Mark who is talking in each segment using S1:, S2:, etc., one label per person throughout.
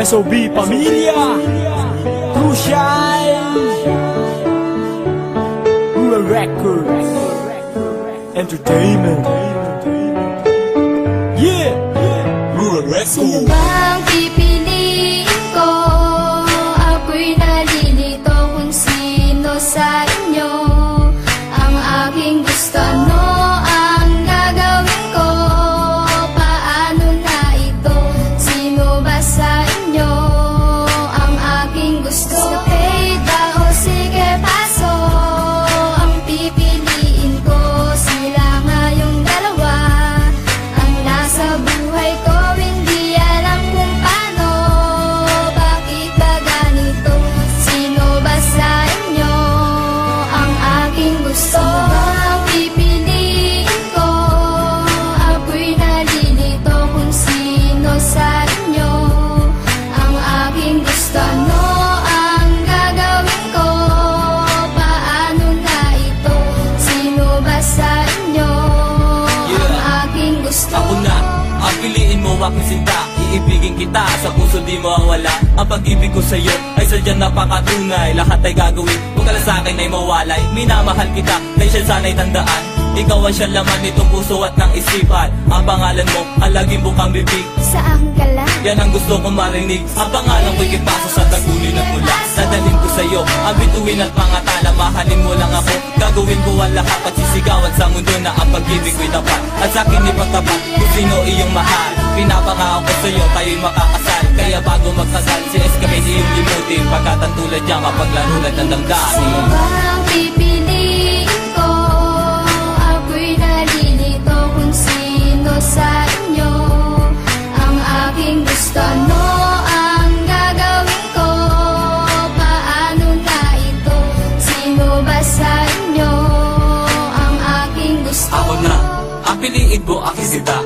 S1: SOB Pamilya, True Shine, Rural Records, Entertainment. Yeah, Rural
S2: Sino
S1: Records.
S2: bang pipiliin ko? Ako'y nalilito kung sino sa inyo ang aking gusto, no? Ang gagawin ko, paano na ito? Sino ba sa inyo ang aking gusto? Escapade ba o sige paso? Ang pipiliin ko, sila nga yung dalawa ang nasa buhay ko. Hindi alam kung paano, bakit ba ganito? Sino ba sa inyo ang aking gusto? Ang pipiliin ko, ako'y nalilito kung sino sa inyo ang aking gusto, no? Ang gagawin ko, paano na ito? Sino ba sa inyo ang aking gusto?
S3: Ako na, ang piliin mo aking sinta. Iibigin kita, sa puso di mawawala. Ang pag-ibig ko sa'yo ay sadyang napakatunay. Lahat ay gagawin, kung kala sa'kin ay mawalay. Minamahal kita, dahil siya sana'y tandaan. Ikaw ang siya laman nitong puso at ng isipan. Ang pangalan mo, ang laging bukang bibig.
S2: Sa akin ka lang.
S3: Yan ang gusto kong marinig. Ang pangalan ko'y kipaso sa tagulin at mula. Dadalhin ko sa'yo ang bituin at mga tala. Mahalin mo lang ako, gagawin ko ang lahat. Pagsisigawan sa mundo na ang pag-ibig ko'y tapat. At sa'kin ipagtapat kung sino iyong mahal. Pinapangako ko sa'yo, tayo'y makakasal. Kaya bago magkasal, si Escapade iyong limutin. Pagkat ang tulad niya mapaglarulan ng damdamin.
S2: Sino bang pipiliin ko? Ako'y nalilito kung sino sa inyo ang aking gusto, no? Ang gagawin ko, paano na ito? Sino ba sa inyo ang aking gusto?
S3: Ako na, ang piliin mo aking sita.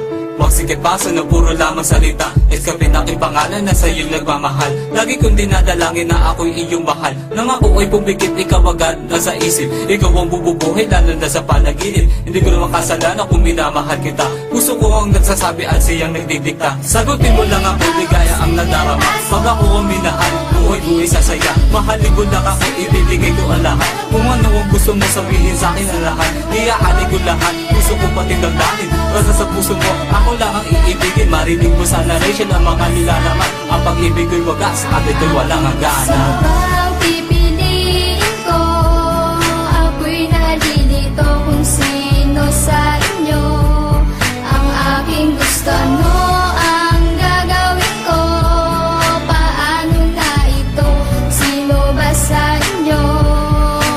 S3: Huwag sikip paso na puro lamang salita. Escapade aking pangalan na sa'yo'y nagmamahal. Lagi kong dinadalangin na ako'y iyong mahal. Nang ako ay pumikit, ikaw agad nasa isip. Ikaw ang bububuhay lalo na sa panaginip. Hindi ko naman kasalanan kung minamahal kita. Puso ko ang nagsasabi at siyang nagdidikta. Sagutin mo lang ako, ligaya ang nadarama. Pag ako ang minahal, buhay ko ay sasaya. Mahalin ko lang ako, ibibigay ko ang lahat. Kung ano ang gusto mo sabihin sa akin ang lahat, iaanin ko lahat. Puso ko pati damdamin. Basta sa puso mo, ako lang ang iibigin. Marinig mo sa narration ang mga nilalaman. Ang pag-ibig ko'y wagas at ito'y walang hangganan.
S2: Sino bang pipiliin ko? Ako'y nalilito kung sino sa inyo ang aking gusto, no? Ang gagawin ko, paano na ito? Sino ba sa inyo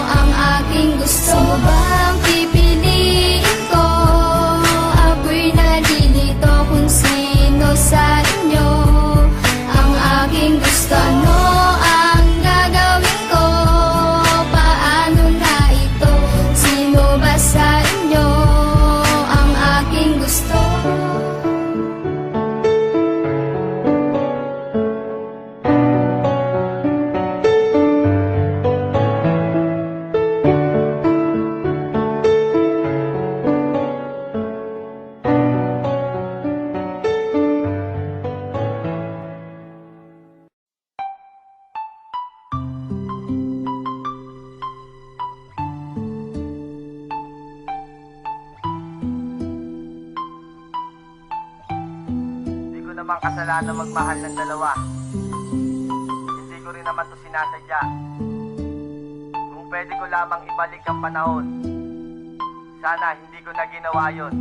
S2: ang aking gusto? Sino bang pipiliin ko? Ako'y nalilito kung sino sa inyo ang aking gusto, no? Ang gagawin ko, paano na ito? Sino ba sa inyo ang aking gusto?
S4: Hindi ko naman kasalanan magmahal ng dalawa. Hindi ko rin naman to sinasadya. Kung pwede ko lamang ibalik ang panahon, sana hindi ko na ginawa yun.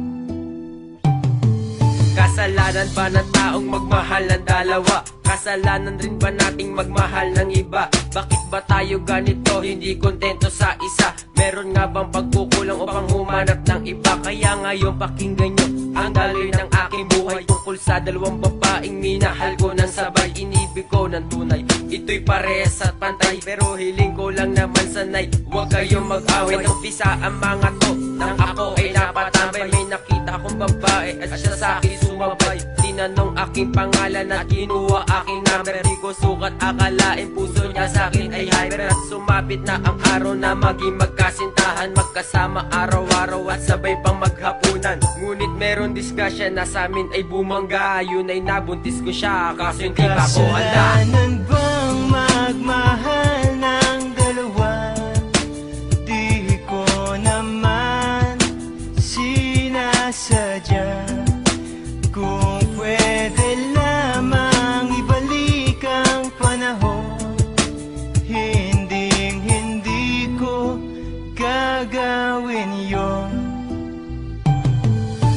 S5: Kasalanan ba ng taong magmahal ng dalawa? Kasalanan rin ba nating magmahal ng iba? Bakit ba tayo ganito, hindi kontento sa isa? Meron nga bang pagkukulang upang humanap ng iba? Kaya ngayon pakinggan nyo ang daloy ng aking buhay tungkol sa dalawang babaeng minahal ko ng sabay. Inibig ko ng tunay, ito'y parehas at pantay. Pero hiling ko lang naman sanay, huwag kayong mag-away. Umpisa ang mga to, nang ako ay napatambay. May nakita akong babae at siya sa akin sumabay. Tinanong aking pangalan at kinuha aking number. Di ko sukat akalain puso niya sa akin ay hyper. At sumapit na ang araw na maging magkasintahan, magkasama araw-araw at sabay pang maghapon. labanan. Ngunit meron disgrasya na sa amin ay bumangga. Yun ay nabuntis ko siya, kaso hindi pa ko handa.
S6: Kasalanan bang magmahal ng dalawa? Di ko naman sinasadya. Kung pwede lamang ibalik ang panahon, hindi ko gagawin yon.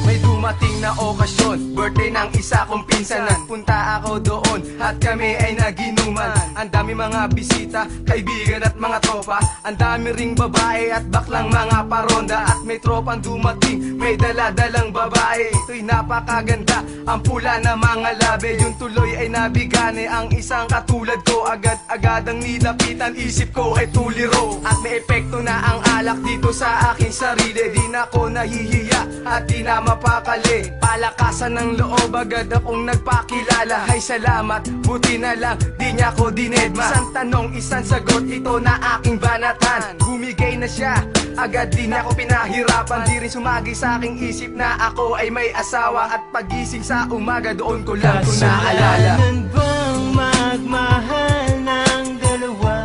S4: May dumating na okasyon, birthday ng isa kong pinsan. Nagpunta ako doon at kami ay naginuman. Ang dami mga bisita, kaibigan at mga tropa. Ang dami ring babae at baklang mga paronda. At may tropang dumating, may daladalang babae. Ito'y napakaganda, ang pula na mga labi. Yung tuloy ay nabigane, ang isang katulad ko agad-agad ang nilapitan. Isip ko ay tuliro at may epekto na ang alak dito sa aking sarili. Di na ako nahihiya at di na mapakali. Palakasan ng loob, agad akong nagpakilala. Hay salamat, buti na lang di niya ako dinedma. Isang tanong, isang sagot, ito na aking banatan. Bumigay na siya, agad di na ako pinahirapan. Di rin sumagi sa aking isip na ako ay may asawa. At pagising sa umaga, doon ko lang kung naalala.
S6: Kasalanan bang magmahal ng dalawa?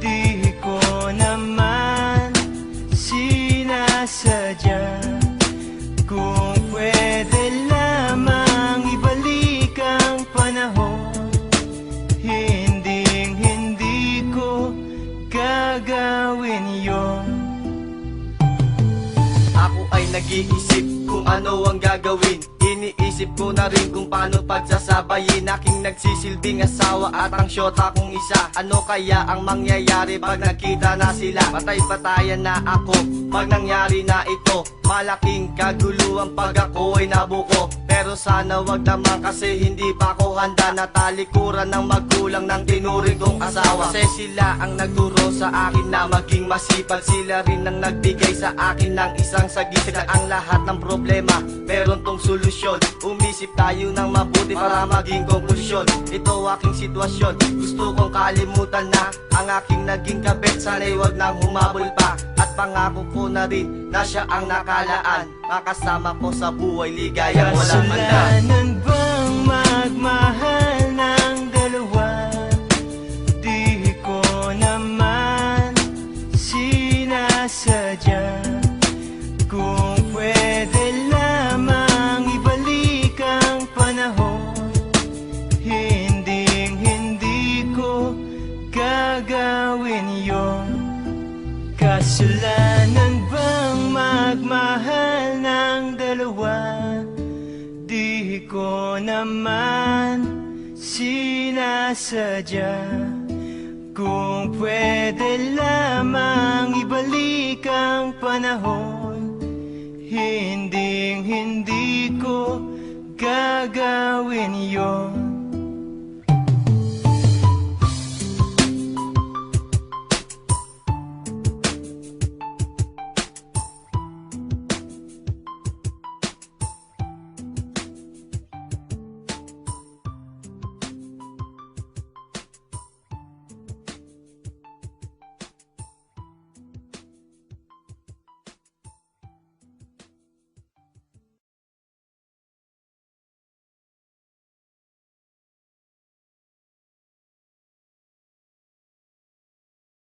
S6: Di ko naman sinasadya. Kung pwede lamang ibalik ang panahon, hindi ko gagawin yon.
S4: Ako ay nag-iisip kung ano ang gagawin. Iniisip ko na rin kung paano pagsasabayin aking nagsisilbing asawa at ang syota kong isa. Ano kaya ang mangyayari pag nakita na sila? Patay-patayan na ako pag nangyari na ito. Malaking kaguluhan pag ako ay nabuko. Pero sana wag naman kasi hindi pa ako handa na talikuran ng magulang ng tinuring kong asawa. Kasi sila ang nagturo sa akin na maging masipag. Sila rin ang nagbigay sa akin ng isang sagip na ang lahat ng problema meron tong solusyon. Umisip tayo ng mabuti para maging konklusyon. Ito aking sitwasyon, gusto kong kalimutan na ang aking naging kabit. Sana'y wag nang humabol pa. At pangako ko na rin na siya ang nakalaan. Makasama ko sa buhay, ligaya walang handa.
S6: Kasalanan bang magmahal ng dalawa? Di ko naman sinasadya. Kung pwede lamang ibalik ang panahon, hindi ko gagawin yon. Kasalanan bang magmahal ng dalawa? Di ko naman sinasadya. Kung pwede lamang ibalik ang panahon, hindi ko gagawin yon.